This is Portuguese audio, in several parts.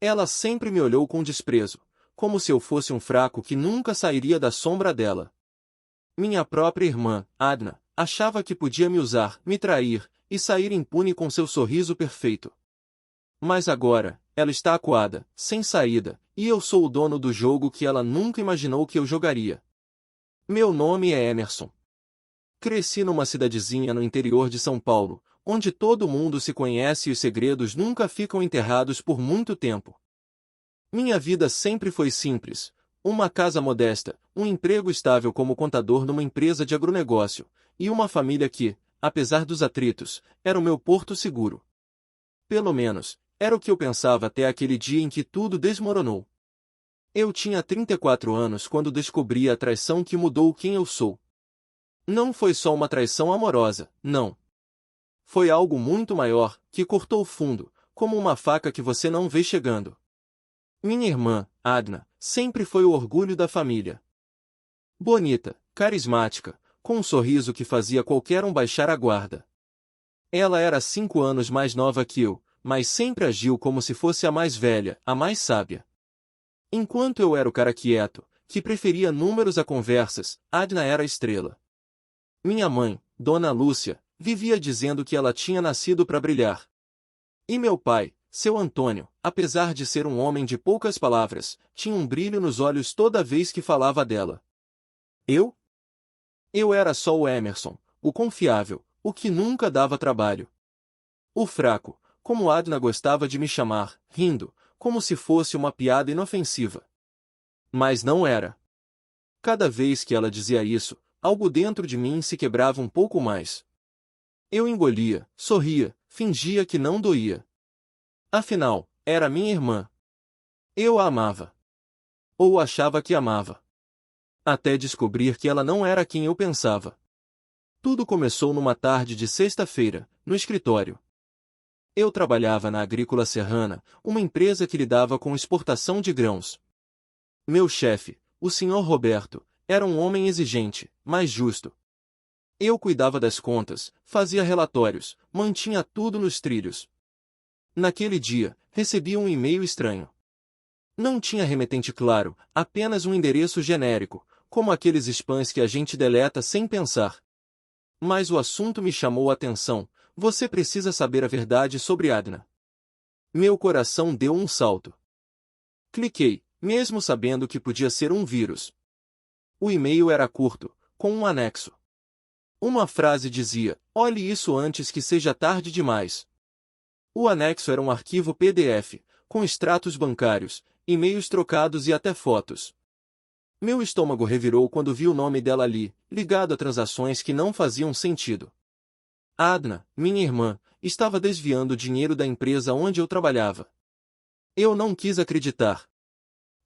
Ela sempre me olhou com desprezo, como se eu fosse um fraco que nunca sairia da sombra dela. Minha própria irmã, Adna, achava que podia me usar, me trair, e sair impune com seu sorriso perfeito. Mas agora, ela está acuada, sem saída, e eu sou o dono do jogo que ela nunca imaginou que eu jogaria. Meu nome é Emerson. Cresci numa cidadezinha no interior de São Paulo, onde todo mundo se conhece e os segredos nunca ficam enterrados por muito tempo. Minha vida sempre foi simples: uma casa modesta, um emprego estável como contador numa empresa de agronegócio, e uma família que, apesar dos atritos, era o meu porto seguro. Pelo menos, era o que eu pensava até aquele dia em que tudo desmoronou. Eu tinha 34 anos quando descobri a traição que mudou quem eu sou. Não foi só uma traição amorosa, não. Foi algo muito maior, que cortou fundo, como uma faca que você não vê chegando. Minha irmã, Adna, sempre foi o orgulho da família. Bonita, carismática, com um sorriso que fazia qualquer um baixar a guarda. Ela era 5 anos mais nova que eu, mas sempre agiu como se fosse a mais velha, a mais sábia. Enquanto eu era o cara quieto, que preferia números a conversas, Adna era a estrela. Minha mãe, Dona Lúcia, vivia dizendo que ela tinha nascido para brilhar. E meu pai, seu Antônio, apesar de ser um homem de poucas palavras, tinha um brilho nos olhos toda vez que falava dela. Eu? Eu era só o Emerson, o confiável, o que nunca dava trabalho. O fraco, como Adna gostava de me chamar, rindo, como se fosse uma piada inofensiva. Mas não era. Cada vez que ela dizia isso, algo dentro de mim se quebrava um pouco mais. Eu engolia, sorria, fingia que não doía. Afinal, era minha irmã. Eu a amava. Ou achava que amava. Até descobrir que ela não era quem eu pensava. Tudo começou numa tarde de sexta-feira, no escritório. Eu trabalhava na Agrícola Serrana, uma empresa que lidava com exportação de grãos. Meu chefe, o Sr. Roberto, era um homem exigente, mas justo. Eu cuidava das contas, fazia relatórios, mantinha tudo nos trilhos. Naquele dia, recebi um e-mail estranho. Não tinha remetente claro, apenas um endereço genérico, como aqueles spams que a gente deleta sem pensar. Mas o assunto me chamou a atenção: você precisa saber a verdade sobre Adna. Meu coração deu um salto. Cliquei, mesmo sabendo que podia ser um vírus. O e-mail era curto, com um anexo. Uma frase dizia: olhe isso antes que seja tarde demais. O anexo era um arquivo PDF, com extratos bancários, e-mails trocados e até fotos. Meu estômago revirou quando vi o nome dela ali, ligado a transações que não faziam sentido. Adna, minha irmã, estava desviando dinheiro da empresa onde eu trabalhava. Eu não quis acreditar.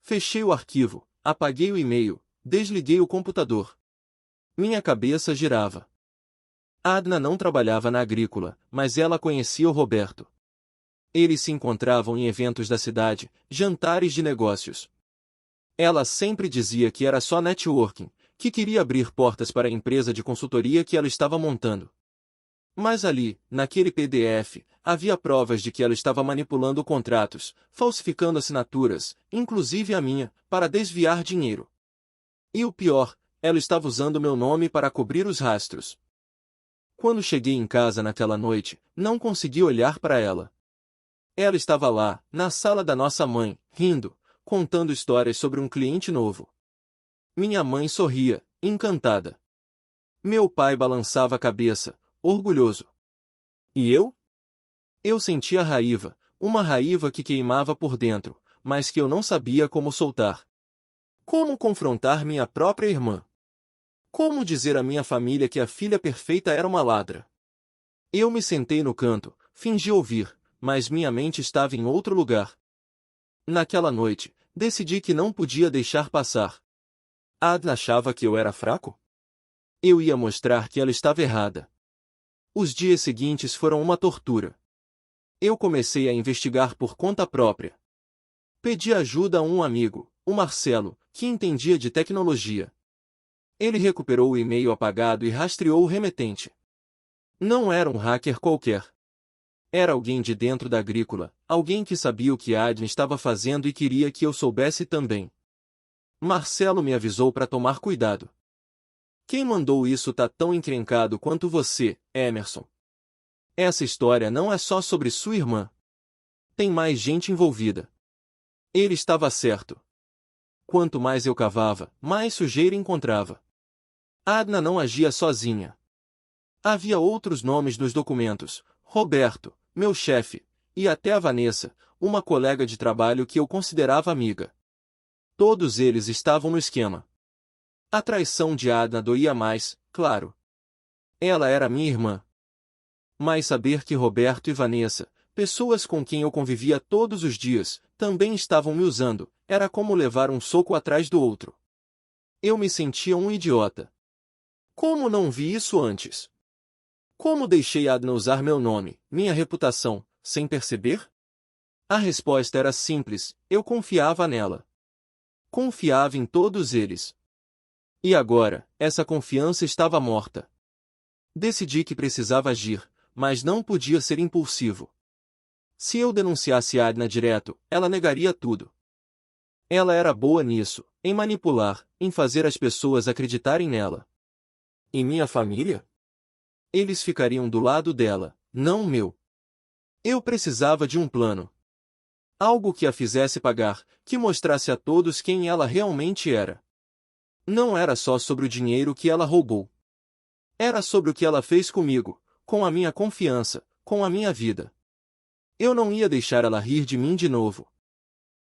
Fechei o arquivo, apaguei o e-mail, desliguei o computador. Minha cabeça girava. Adna não trabalhava na agrícola, mas ela conhecia o Roberto. Eles se encontravam em eventos da cidade, jantares de negócios. Ela sempre dizia que era só networking, que queria abrir portas para a empresa de consultoria que ela estava montando. Mas ali, naquele PDF, havia provas de que ela estava manipulando contratos, falsificando assinaturas, inclusive a minha, para desviar dinheiro. E o pior, ela estava usando meu nome para cobrir os rastros. Quando cheguei em casa naquela noite, não consegui olhar para ela. Ela estava lá, na sala da nossa mãe, rindo, contando histórias sobre um cliente novo. Minha mãe sorria, encantada. Meu pai balançava a cabeça, orgulhoso. E eu? Eu sentia raiva, uma raiva que queimava por dentro, mas que eu não sabia como soltar. Como confrontar minha própria irmã? Como dizer à minha família que a filha perfeita era uma ladra? Eu me sentei no canto, fingi ouvir, mas minha mente estava em outro lugar. Naquela noite, decidi que não podia deixar passar. Adna achava que eu era fraco? Eu ia mostrar que ela estava errada. Os dias seguintes foram uma tortura. Eu comecei a investigar por conta própria. Pedi ajuda a um amigo, o Marcelo, que entendia de tecnologia. Ele recuperou o e-mail apagado e rastreou o remetente. Não era um hacker qualquer. Era alguém de dentro da agrícola, alguém que sabia o que Adna estava fazendo e queria que eu soubesse também. Marcelo me avisou para tomar cuidado. Quem mandou isso tá tão encrencado quanto você, Emerson. Essa história não é só sobre sua irmã. Tem mais gente envolvida. Ele estava certo. Quanto mais eu cavava, mais sujeira encontrava. Adna não agia sozinha. Havia outros nomes nos documentos: Roberto, meu chefe, e até a Vanessa, uma colega de trabalho que eu considerava amiga. Todos eles estavam no esquema. A traição de Adna doía mais, claro. Ela era minha irmã. Mas saber que Roberto e Vanessa, pessoas com quem eu convivia todos os dias, também estavam me usando, era como levar um soco atrás do outro. Eu me sentia um idiota. Como não vi isso antes? Como deixei Adna usar meu nome, minha reputação, sem perceber? A resposta era simples: eu confiava nela. Confiava em todos eles. E agora, essa confiança estava morta. Decidi que precisava agir, mas não podia ser impulsivo. Se eu denunciasse Adna direto, ela negaria tudo. Ela era boa nisso, em manipular, em fazer as pessoas acreditarem nela. E minha família? Eles ficariam do lado dela, não o meu. Eu precisava de um plano. Algo que a fizesse pagar, que mostrasse a todos quem ela realmente era. Não era só sobre o dinheiro que ela roubou. Era sobre o que ela fez comigo, com a minha confiança, com a minha vida. Eu não ia deixar ela rir de mim de novo.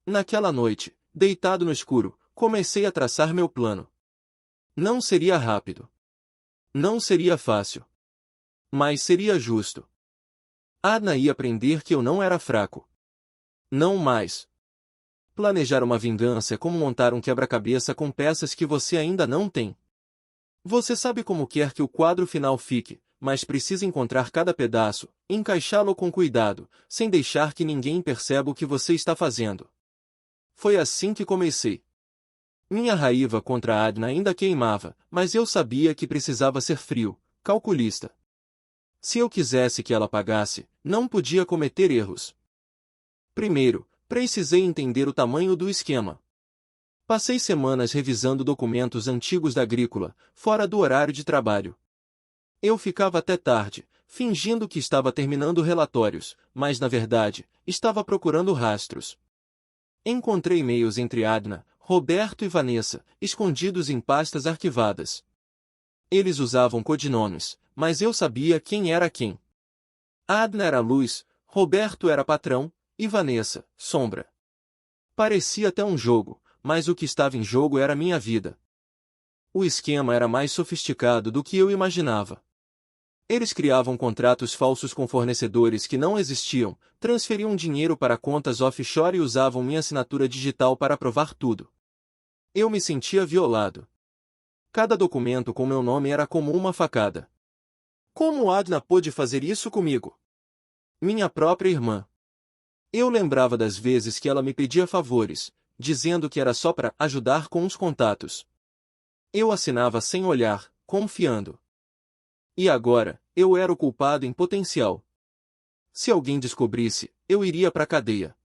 Naquela noite, deitado no escuro, comecei a traçar meu plano. Não seria rápido. Não seria fácil. Mas seria justo. Adna ia aprender que eu não era fraco. Não mais. Planejar uma vingança é como montar um quebra-cabeça com peças que você ainda não tem. Você sabe como quer que o quadro final fique, mas precisa encontrar cada pedaço, encaixá-lo com cuidado, sem deixar que ninguém perceba o que você está fazendo. Foi assim que comecei. Minha raiva contra Adna ainda queimava, mas eu sabia que precisava ser frio, calculista. Se eu quisesse que ela pagasse, não podia cometer erros. Primeiro, precisei entender o tamanho do esquema. Passei semanas revisando documentos antigos da agrícola, fora do horário de trabalho. Eu ficava até tarde, fingindo que estava terminando relatórios, mas na verdade, estava procurando rastros. Encontrei e-mails entre Adna, Roberto e Vanessa, escondidos em pastas arquivadas. Eles usavam codinomes, mas eu sabia quem era quem. Adna era luz, Roberto era patrão, e Vanessa, sombra. Parecia até um jogo, mas o que estava em jogo era minha vida. O esquema era mais sofisticado do que eu imaginava. Eles criavam contratos falsos com fornecedores que não existiam, transferiam dinheiro para contas offshore e usavam minha assinatura digital para provar tudo. Eu me sentia violado. Cada documento com meu nome era como uma facada. Como Adna pôde fazer isso comigo? Minha própria irmã. Eu lembrava das vezes que ela me pedia favores, dizendo que era só para ajudar com os contatos. Eu assinava sem olhar, confiando. E agora, eu era o culpado em potencial. Se alguém descobrisse, eu iria para a cadeia.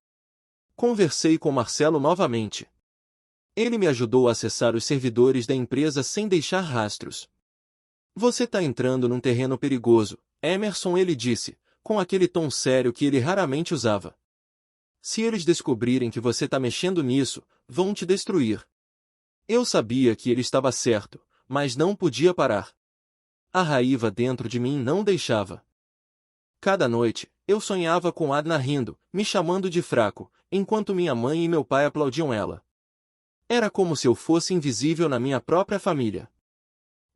Conversei com Marcelo novamente. Ele me ajudou a acessar os servidores da empresa sem deixar rastros. Você está entrando num terreno perigoso, Emerson, ele disse, com aquele tom sério que ele raramente usava. Se eles descobrirem que você está mexendo nisso, vão te destruir. Eu sabia que ele estava certo, mas não podia parar. A raiva dentro de mim não deixava. Cada noite, eu sonhava com Adna rindo, me chamando de fraco, enquanto minha mãe e meu pai aplaudiam ela. Era como se eu fosse invisível na minha própria família.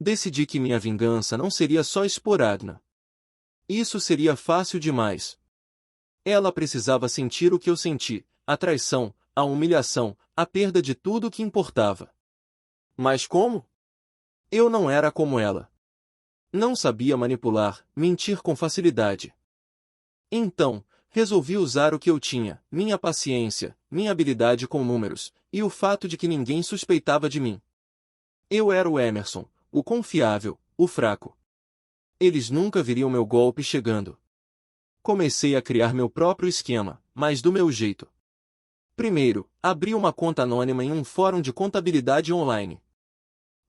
Decidi que minha vingança não seria só expor Adna. Isso seria fácil demais. Ela precisava sentir o que eu senti, a traição, a humilhação, a perda de tudo o que importava. Mas como? Eu não era como ela. Não sabia manipular, mentir com facilidade. Então, resolvi usar o que eu tinha, minha paciência, minha habilidade com números, e o fato de que ninguém suspeitava de mim. Eu era o Emerson, o confiável, o fraco. Eles nunca viriam meu golpe chegando. Comecei a criar meu próprio esquema, mas do meu jeito. Primeiro, abri uma conta anônima em um fórum de contabilidade online.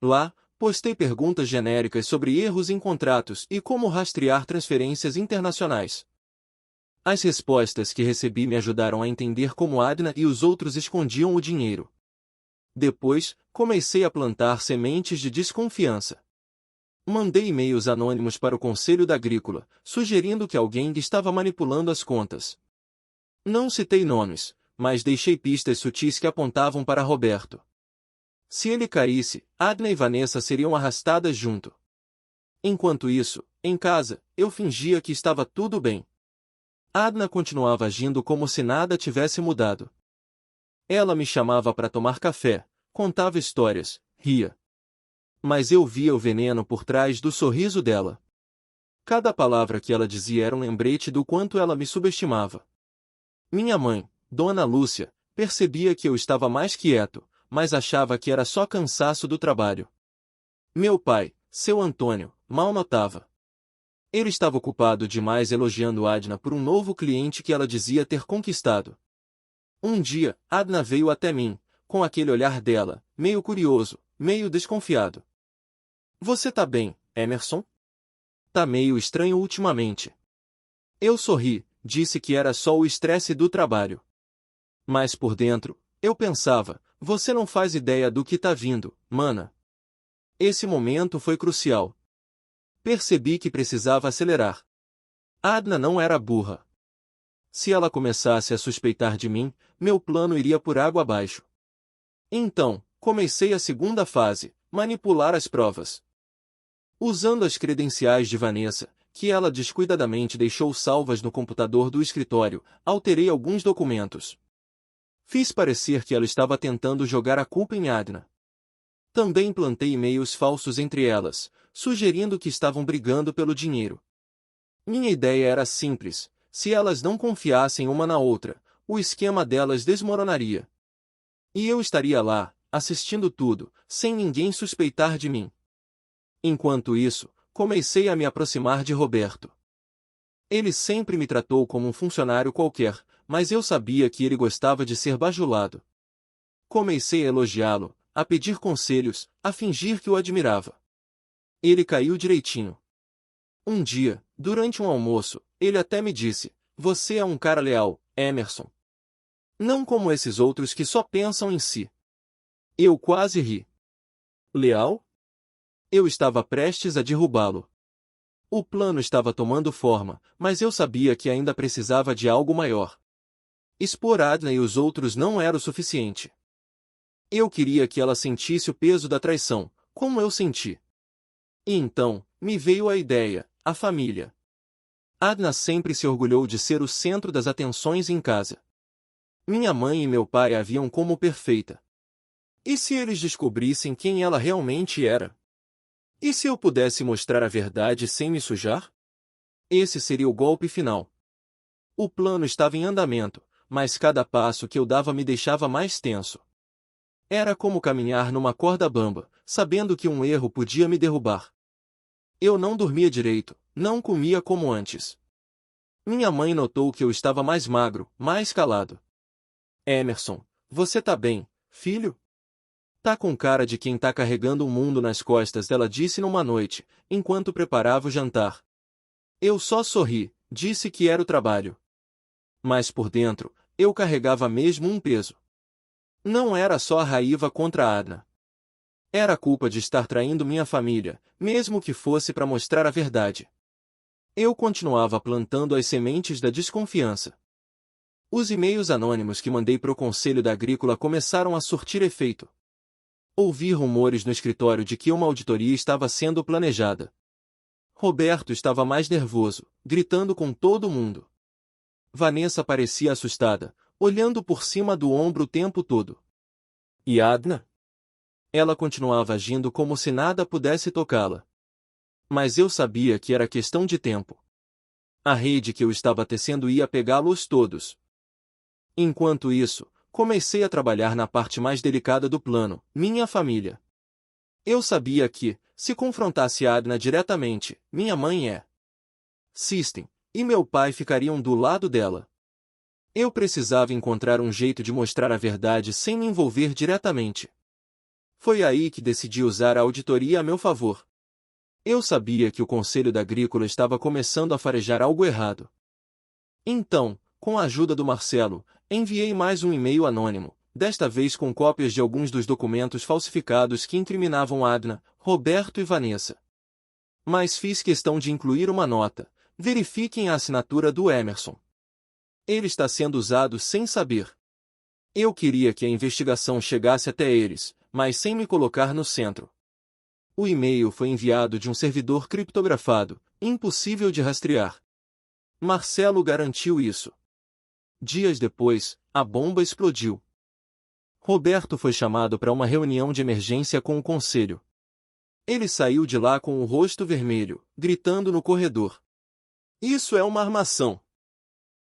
Lá, postei perguntas genéricas sobre erros em contratos e como rastrear transferências internacionais. As respostas que recebi me ajudaram a entender como Adna e os outros escondiam o dinheiro. Depois, comecei a plantar sementes de desconfiança. Mandei e-mails anônimos para o Conselho da Agrícola, sugerindo que alguém estava manipulando as contas. Não citei nomes, mas deixei pistas sutis que apontavam para Roberto. Se ele caísse, Adna e Vanessa seriam arrastadas junto. Enquanto isso, em casa, eu fingia que estava tudo bem. Adna continuava agindo como se nada tivesse mudado. Ela me chamava para tomar café, contava histórias, ria. Mas eu via o veneno por trás do sorriso dela. Cada palavra que ela dizia era um lembrete do quanto ela me subestimava. Minha mãe, Dona Lúcia, percebia que eu estava mais quieto, mas achava que era só cansaço do trabalho. Meu pai, seu Antônio, mal notava. Ele estava ocupado demais elogiando Adna por um novo cliente que ela dizia ter conquistado. Um dia, Adna veio até mim, com aquele olhar dela, meio curioso, meio desconfiado. Você tá bem, Emerson? Tá meio estranho ultimamente. Eu sorri, disse que era só o estresse do trabalho. Mas por dentro, eu pensava, você não faz ideia do que tá vindo, mana. Esse momento foi crucial. Percebi que precisava acelerar. Adna não era burra. Se ela começasse a suspeitar de mim, meu plano iria por água abaixo. Então, comecei a segunda fase, manipular as provas. Usando as credenciais de Vanessa, que ela descuidadamente deixou salvas no computador do escritório, alterei alguns documentos. Fiz parecer que ela estava tentando jogar a culpa em Adna. Também plantei e-mails falsos entre elas, sugerindo que estavam brigando pelo dinheiro. Minha ideia era simples: se elas não confiassem uma na outra, o esquema delas desmoronaria. E eu estaria lá, assistindo tudo, sem ninguém suspeitar de mim. Enquanto isso, comecei a me aproximar de Roberto. Ele sempre me tratou como um funcionário qualquer, mas eu sabia que ele gostava de ser bajulado. Comecei a elogiá-lo, a pedir conselhos, a fingir que o admirava. Ele caiu direitinho. Um dia, durante um almoço, ele até me disse: "Você é um cara leal, Emerson. Não como esses outros que só pensam em si." Eu quase ri. Leal? Eu estava prestes a derrubá-lo. O plano estava tomando forma, mas eu sabia que ainda precisava de algo maior. Expor Adna e os outros não era o suficiente. Eu queria que ela sentisse o peso da traição, como eu senti. E então, me veio a ideia: a família. Adna sempre se orgulhou de ser o centro das atenções em casa. Minha mãe e meu pai a viam como perfeita. E se eles descobrissem quem ela realmente era? E se eu pudesse mostrar a verdade sem me sujar? Esse seria o golpe final. O plano estava em andamento, mas cada passo que eu dava me deixava mais tenso. Era como caminhar numa corda bamba, sabendo que um erro podia me derrubar. Eu não dormia direito, não comia como antes. Minha mãe notou que eu estava mais magro, mais calado. Emerson, você tá bem, filho? Tá com cara de quem tá carregando o mundo nas costas, ela disse numa noite, enquanto preparava o jantar. Eu só sorri, disse que era o trabalho. Mas por dentro, eu carregava mesmo um peso. Não era só a raiva contra a Adna. Era a culpa de estar traindo minha família, mesmo que fosse para mostrar a verdade. Eu continuava plantando as sementes da desconfiança. Os e-mails anônimos que mandei para o Conselho da Agrícola começaram a surtir efeito. Ouvi rumores no escritório de que uma auditoria estava sendo planejada. Roberto estava mais nervoso, gritando com todo mundo. Vanessa parecia assustada, olhando por cima do ombro o tempo todo. E Adna? Ela continuava agindo como se nada pudesse tocá-la. Mas eu sabia que era questão de tempo. A rede que eu estava tecendo ia pegá-los todos. Enquanto isso, comecei a trabalhar na parte mais delicada do plano, minha família. Eu sabia que, se confrontasse Adna diretamente, minha mãe System, e meu pai ficariam do lado dela. Eu precisava encontrar um jeito de mostrar a verdade sem me envolver diretamente. Foi aí que decidi usar a auditoria a meu favor. Eu sabia que o Conselho da Agrícola estava começando a farejar algo errado. Então, com a ajuda do Marcelo, enviei mais um e-mail anônimo, desta vez com cópias de alguns dos documentos falsificados que incriminavam Adna, Roberto e Vanessa. Mas fiz questão de incluir uma nota: verifiquem a assinatura do Emerson. Ele está sendo usado sem saber. Eu queria que a investigação chegasse até eles, mas sem me colocar no centro. O e-mail foi enviado de um servidor criptografado, impossível de rastrear. Marcelo garantiu isso. Dias depois, a bomba explodiu. Roberto foi chamado para uma reunião de emergência com o conselho. Ele saiu de lá com o rosto vermelho, gritando no corredor: "Isso é uma armação!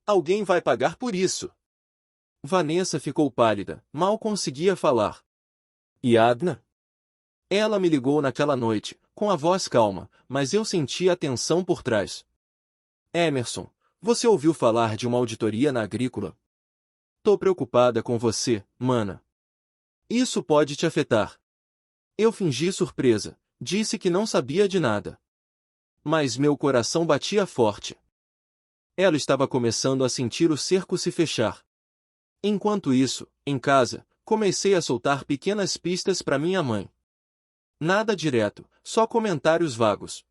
Alguém vai pagar por isso!" Vanessa ficou pálida, mal conseguia falar. E Adna? Ela me ligou naquela noite, com a voz calma, mas eu sentia a tensão por trás. "Emerson, você ouviu falar de uma auditoria na Agrícola? Tô preocupada com você, mana. Isso pode te afetar." Eu fingi surpresa, disse que não sabia de nada. Mas meu coração batia forte. Ela estava começando a sentir o cerco se fechar. Enquanto isso, em casa, comecei a soltar pequenas pistas para minha mãe. Nada direto, só comentários vagos.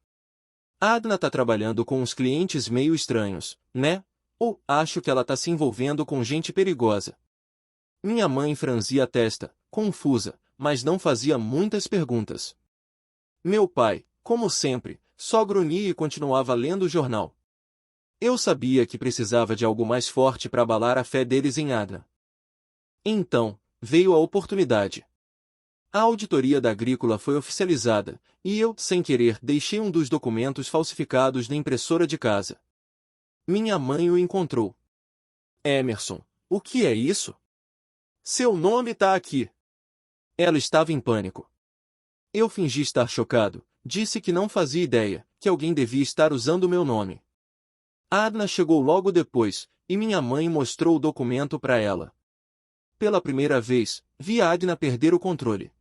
"Adna tá trabalhando com uns clientes meio estranhos, né? Ou acho que ela tá se envolvendo com gente perigosa." Minha mãe franzia a testa, confusa, mas não fazia muitas perguntas. Meu pai, como sempre, só grunhia e continuava lendo o jornal. Eu sabia que precisava de algo mais forte para abalar a fé deles em Adna. Então, veio a oportunidade. A auditoria da Agrícola foi oficializada, e eu, sem querer, deixei um dos documentos falsificados na impressora de casa. Minha mãe o encontrou. "Emerson, o que é isso? Seu nome tá aqui." Ela estava em pânico. Eu fingi estar chocado, disse que não fazia ideia, que alguém devia estar usando meu nome. Adna chegou logo depois, e minha mãe mostrou o documento para ela. Pela primeira vez, vi Adna perder o controle.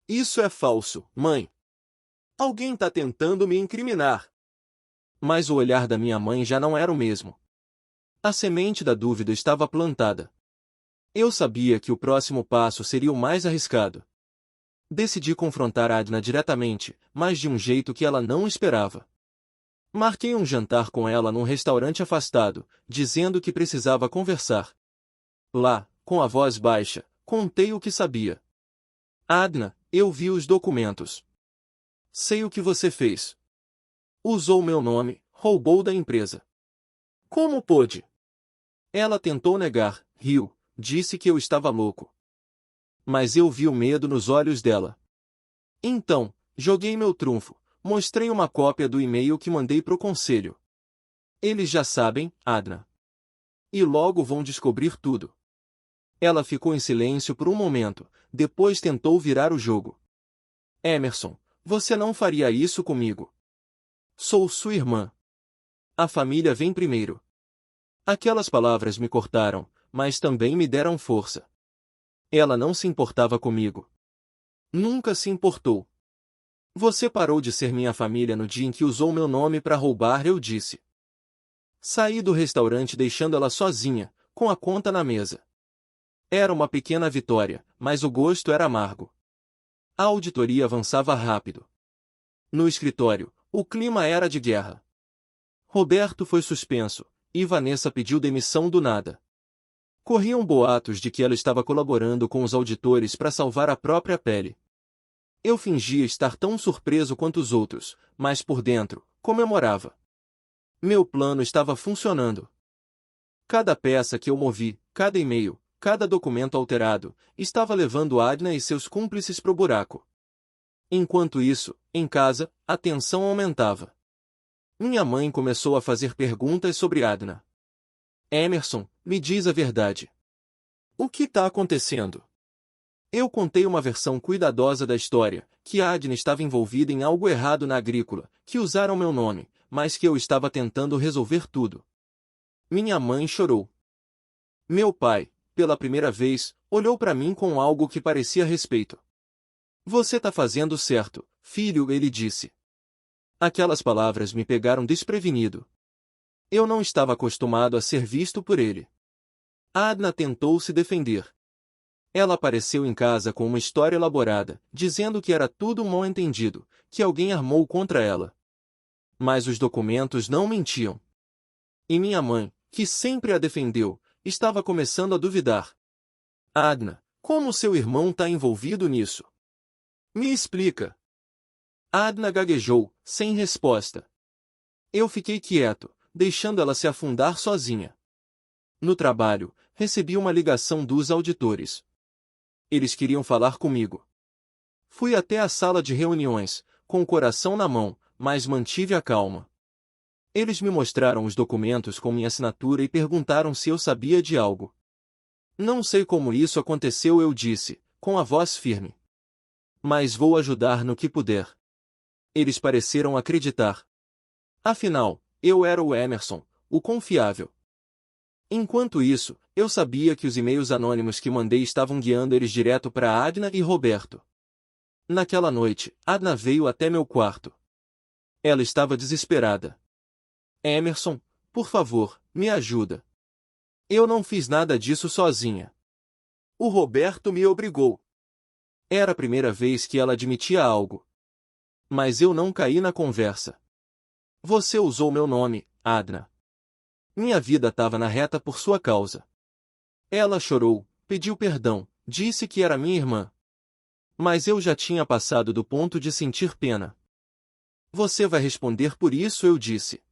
"Isso é falso, mãe. Alguém tá tentando me incriminar." Mas o olhar da minha mãe já não era o mesmo. A semente da dúvida estava plantada. Eu sabia que o próximo passo seria o mais arriscado. Decidi confrontar Adna diretamente, mas de um jeito que ela não esperava. Marquei um jantar com ela num restaurante afastado, dizendo que precisava conversar. Lá, com a voz baixa, contei o que sabia. "Adna, eu vi os documentos. Sei o que você fez. Usou meu nome, roubou da empresa." "Como pôde?" Ela tentou negar, riu, disse que eu estava louco. Mas eu vi o medo nos olhos dela. Então, joguei meu trunfo, mostrei uma cópia do e-mail que mandei pro conselho. "Eles já sabem, Adna. E logo vão descobrir tudo." Ela ficou em silêncio por um momento, depois tentou virar o jogo. "Emerson, você não faria isso comigo. Sou sua irmã. A família vem primeiro." Aquelas palavras me cortaram, mas também me deram força. Ela não se importava comigo. Nunca se importou. "Você parou de ser minha família no dia em que usou meu nome para roubar", eu disse. Saí do restaurante deixando ela sozinha, com a conta na mesa. Era uma pequena vitória, mas o gosto era amargo. A auditoria avançava rápido. No escritório, o clima era de guerra. Roberto foi suspenso, e Vanessa pediu demissão do nada. Corriam boatos de que ela estava colaborando com os auditores para salvar a própria pele. Eu fingia estar tão surpreso quanto os outros, mas por dentro, comemorava. Meu plano estava funcionando. Cada peça que eu movi, cada e-mail, cada documento alterado, estava levando Adna e seus cúmplices pro buraco. Enquanto isso, em casa, a tensão aumentava. Minha mãe começou a fazer perguntas sobre Adna. "Emerson, me diz a verdade. O que está acontecendo?" Eu contei uma versão cuidadosa da história, que Adna estava envolvida em algo errado na Agrícola, que usaram meu nome, mas que eu estava tentando resolver tudo. Minha mãe chorou. Meu pai, pela primeira vez, olhou para mim com algo que parecia respeito. Você tá fazendo certo, filho, ele disse. Aquelas palavras me pegaram desprevenido. Eu não estava acostumado a ser visto por ele. Adna tentou se defender. Ela apareceu em casa com uma história elaborada, dizendo que era tudo um mal-entendido, que alguém armou contra ela. Mas os documentos não mentiam. E minha mãe, que sempre a defendeu, estava começando a duvidar. Adna, como seu irmão está envolvido nisso? Me explica. Adna gaguejou, sem resposta. Eu fiquei quieto, deixando ela se afundar sozinha. No trabalho, recebi uma ligação dos auditores. Eles queriam falar comigo. Fui até a sala de reuniões, com o coração na mão, mas mantive a calma. Eles me mostraram os documentos com minha assinatura e perguntaram se eu sabia de algo. Não sei como isso aconteceu, eu disse, com a voz firme. Mas vou ajudar no que puder. Eles pareceram acreditar. Afinal, eu era o Emerson, o confiável. Enquanto isso, eu sabia que os e-mails anônimos que mandei estavam guiando eles direto para Adna e Roberto. Naquela noite, Adna veio até meu quarto. Ela estava desesperada. Emerson, por favor, me ajuda. Eu não fiz nada disso sozinha. O Roberto me obrigou. Era a primeira vez que ela admitia algo. Mas eu não caí na conversa. Você usou meu nome, Adna. Minha vida estava na reta por sua causa. Ela chorou, pediu perdão, disse que era minha irmã. Mas eu já tinha passado do ponto de sentir pena. Você vai responder por isso, eu disse.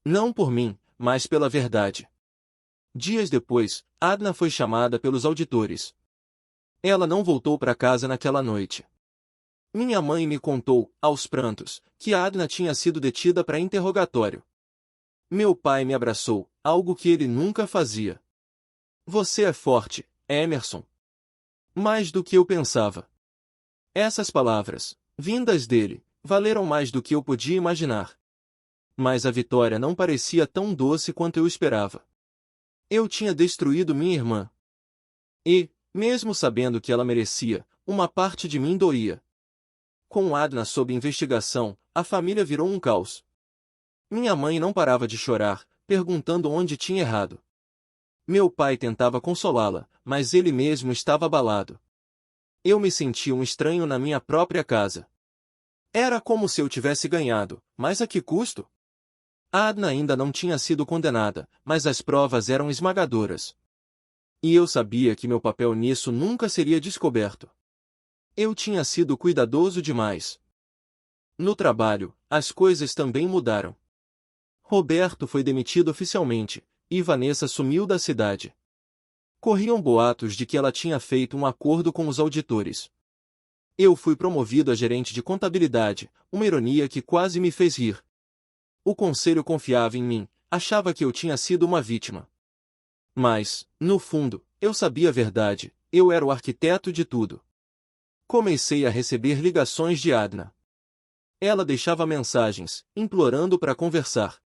Não por mim, mas pela verdade. Dias depois, Adna foi chamada pelos auditores. Ela não voltou para casa naquela noite. Minha mãe me contou, aos prantos, que Adna tinha sido detida para interrogatório. Meu pai me abraçou, algo que ele nunca fazia. Você é forte, Emerson. Mais do que eu pensava. Essas palavras, vindas dele, valeram mais do que eu podia imaginar. Mas a vitória não parecia tão doce quanto eu esperava. Eu tinha destruído minha irmã. E, mesmo sabendo que ela merecia, uma parte de mim doía. Com Adna sob investigação, a família virou um caos. Minha mãe não parava de chorar, perguntando onde tinha errado. Meu pai tentava consolá-la, mas ele mesmo estava abalado. Eu me sentia um estranho na minha própria casa. Era como se eu tivesse ganhado, mas a que custo? Adna ainda não tinha sido condenada, mas as provas eram esmagadoras. E eu sabia que meu papel nisso nunca seria descoberto. Eu tinha sido cuidadoso demais. No trabalho, as coisas também mudaram. Roberto foi demitido oficialmente, e Vanessa sumiu da cidade. Corriam boatos de que ela tinha feito um acordo com os auditores. Eu fui promovido a gerente de contabilidade, uma ironia que quase me fez rir. O conselho confiava em mim, achava que eu tinha sido uma vítima. Mas, no fundo, eu sabia a verdade, eu era o arquiteto de tudo. Comecei a receber ligações de Adna. Ela deixava mensagens, implorando para conversar.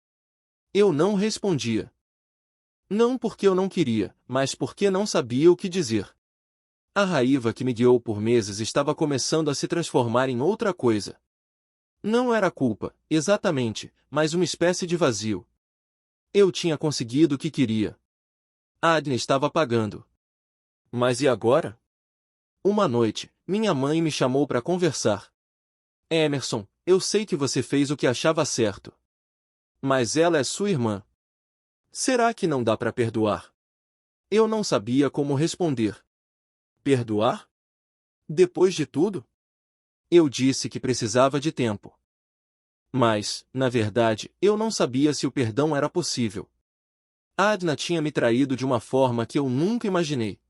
Eu não respondia. Não porque eu não queria, mas porque não sabia o que dizer. A raiva que me guiou por meses estava começando a se transformar em outra coisa. Não era culpa, exatamente, mas uma espécie de vazio. Eu tinha conseguido o que queria. Adna estava pagando. Mas e agora? Uma noite, minha mãe me chamou para conversar. Emerson, eu sei que você fez o que achava certo. Mas ela é sua irmã. Será que não dá para perdoar? Eu não sabia como responder. Perdoar? Depois de tudo? Eu disse que precisava de tempo. Mas, na verdade, eu não sabia se o perdão era possível. Adna tinha me traído de uma forma que eu nunca imaginei.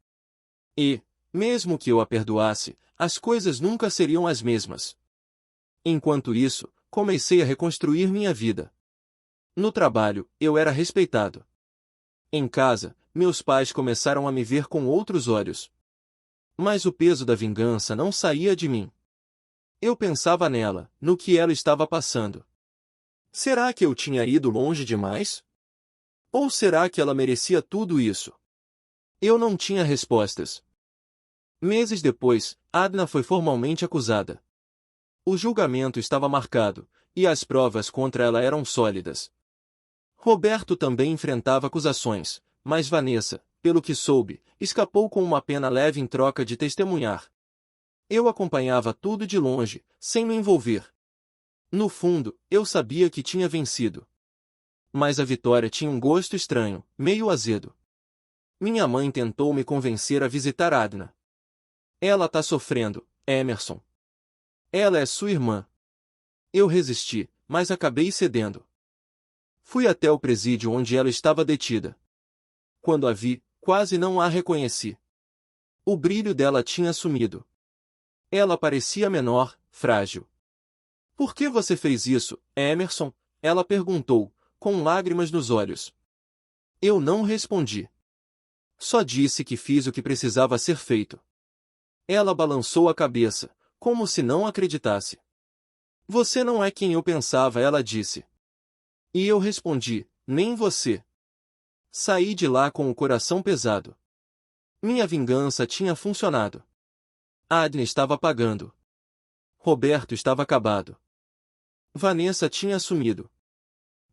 E, mesmo que eu a perdoasse, as coisas nunca seriam as mesmas. Enquanto isso, comecei a reconstruir minha vida. No trabalho, eu era respeitado. Em casa, meus pais começaram a me ver com outros olhos. Mas o peso da vingança não saía de mim. Eu pensava nela, no que ela estava passando. Será que eu tinha ido longe demais? Ou será que ela merecia tudo isso? Eu não tinha respostas. Meses depois, Adna foi formalmente acusada. O julgamento estava marcado, e as provas contra ela eram sólidas. Roberto também enfrentava acusações, mas Vanessa, pelo que soube, escapou com uma pena leve em troca de testemunhar. Eu acompanhava tudo de longe, sem me envolver. No fundo, eu sabia que tinha vencido. Mas a vitória tinha um gosto estranho, meio azedo. Minha mãe tentou me convencer a visitar Adna. Ela tá sofrendo, Emerson. Ela é sua irmã. Eu resisti, mas acabei cedendo. Fui até o presídio onde ela estava detida. Quando a vi, quase não a reconheci. O brilho dela tinha sumido. Ela parecia menor, frágil. Por que você fez isso, Emerson? Ela perguntou, com lágrimas nos olhos. Eu não respondi. Só disse que fiz o que precisava ser feito. Ela balançou a cabeça, como se não acreditasse. Você não é quem eu pensava, ela disse. E eu respondi, nem você. Saí de lá com o coração pesado. Minha vingança tinha funcionado. Adna estava pagando. Roberto estava acabado. Vanessa tinha sumido.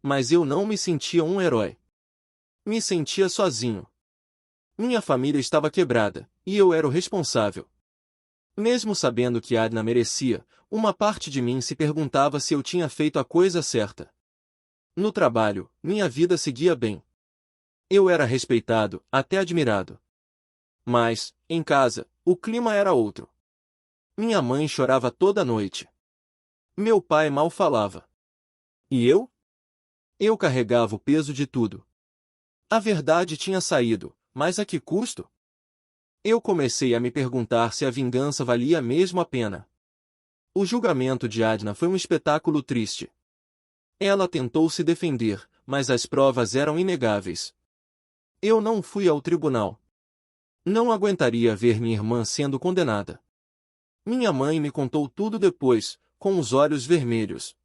Mas eu não me sentia um herói. Me sentia sozinho. Minha família estava quebrada, e eu era o responsável. Mesmo sabendo que Adna merecia, uma parte de mim se perguntava se eu tinha feito a coisa certa. No trabalho, minha vida seguia bem. Eu era respeitado, até admirado. Mas, em casa, o clima era outro. Minha mãe chorava toda noite. Meu pai mal falava. E eu? Eu carregava o peso de tudo. A verdade tinha saído, mas a que custo? Eu comecei a me perguntar se a vingança valia mesmo a pena. O julgamento de Adna foi um espetáculo triste. Ela tentou se defender, mas as provas eram inegáveis. Eu não fui ao tribunal. Não aguentaria ver minha irmã sendo condenada. Minha mãe me contou tudo depois, com os olhos vermelhos.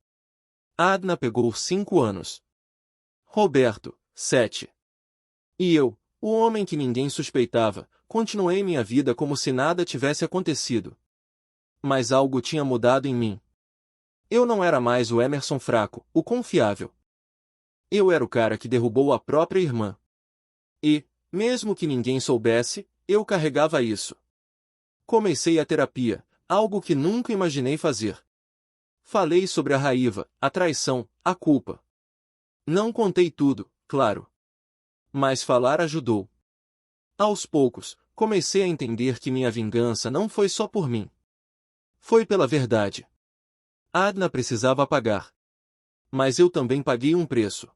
Adna pegou 5 anos. Roberto, 7. E eu, o homem que ninguém suspeitava, continuei minha vida como se nada tivesse acontecido. Mas algo tinha mudado em mim. Eu não era mais o Emerson fraco, o confiável. Eu era o cara que derrubou a própria irmã. E, mesmo que ninguém soubesse, eu carregava isso. Comecei a terapia, algo que nunca imaginei fazer. Falei sobre a raiva, a traição, a culpa. Não contei tudo, claro. Mas falar ajudou. Aos poucos, comecei a entender que minha vingança não foi só por mim. Foi pela verdade. Adna precisava pagar. Mas eu também paguei um preço.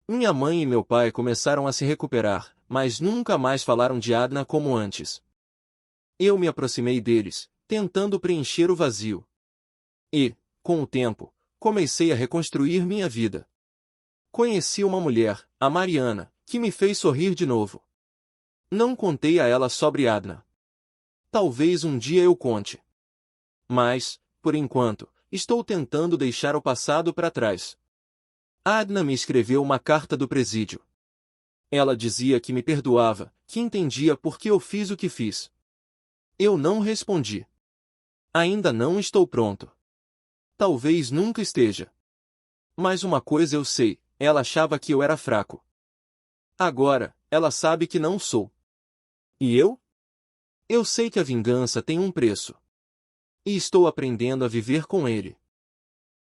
Minha mãe e meu pai começaram a se recuperar, mas nunca mais falaram de Adna como antes. Eu me aproximei deles, tentando preencher o vazio. E, com o tempo, comecei a reconstruir minha vida. Conheci uma mulher, a Mariana, que me fez sorrir de novo. Não contei a ela sobre Adna. Talvez um dia eu conte. Mas, por enquanto, estou tentando deixar o passado para trás. Adna me escreveu uma carta do presídio. Ela dizia que me perdoava, que entendia por que eu fiz o que fiz. Eu não respondi. Ainda não estou pronto. Talvez nunca esteja. Mas uma coisa eu sei, ela achava que eu era fraco. Agora, ela sabe que não sou. E eu? Eu sei que a vingança tem um preço. E estou aprendendo a viver com ele.